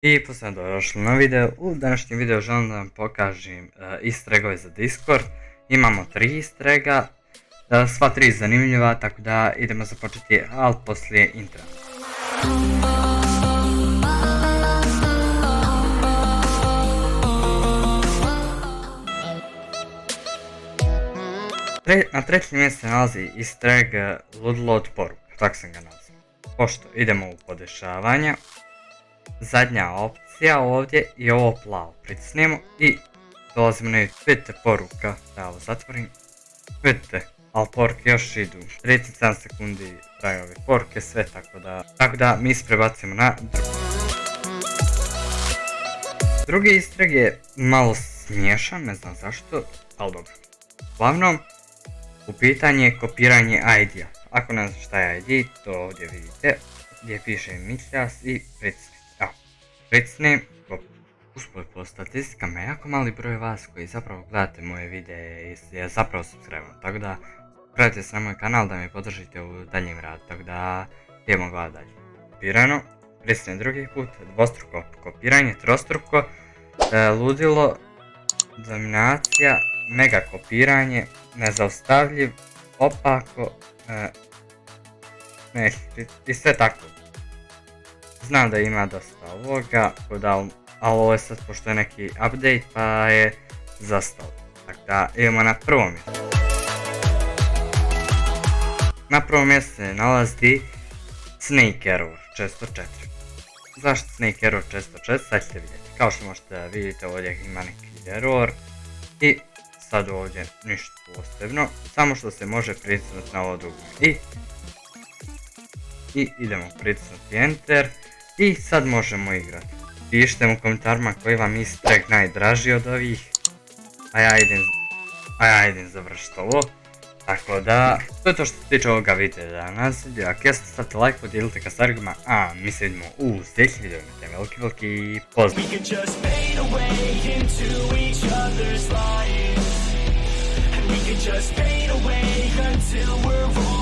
I posljedno došli na video. U današnjem videu želim da vam pokažem easter eggove za Discord. Imamo 3 easter egga, sva 3 zanimljiva, tako da idemo započeti, ali poslije intra. Na trećem mjestu se nalazi easter egg Ludilo od poruka, tako sam ga nazvao. Pošto idemo u podešavanja, zadnja opcija ovdje je ovo plavo, pritisnemo i dolazimo na vidite poruka, da ovo zatvorim, vidite, ali poruke još idu, 37 sekundi traju ove poruke, sve tako da mi se prebacimo na drugi easter egg je malo smiješan, ne znam zašto, ali dobro. Uglavnom, u pitanje je kopiranje ID-a. Ako ne znam šta je ID, to ovdje vidite, gdje piše Mitljas i pritisnem. Evo, pritisnem, usput po statistikama jako mali broj vas koji zapravo gledate moje videe i je zapravo subscribe-om, tako da pratite se na moj kanal da me podržite u daljem radu, tako da idemo gledati dalje. Kopirano, pritisnem drugi put, dvostruko kopiranje, trostruko, ludilo, dominacija, mega kopiranje, nezaustavljiv, opako, i sve tako. Znam da ima dosta ovoga, ali ovo je sad pošto je neki update pa je zastao. Tako da idemo na prvo mjesto. Na prvom mjestu se nalazi Snake Error 404. Zašto Snake Error 404? Sad ćete vidjeti. Kao što možete vidjeti ovdje ima neki error i sad ovdje ništa posebno, samo što se može pritisnuti na ovo dugme i idemo pritisnuti enter i sad možemo igrati. Pišite u komentarima koji vam easter egg najdraži od ovih, a ja idem završiti ovo. Tako da, to je to što se tiče ovoga videa danas. Ako jeste, stavite like, podijelite ga s drugima, a mi se vidimo u sljedećem videu. Imate veliki pozdrav! Just fade away until we're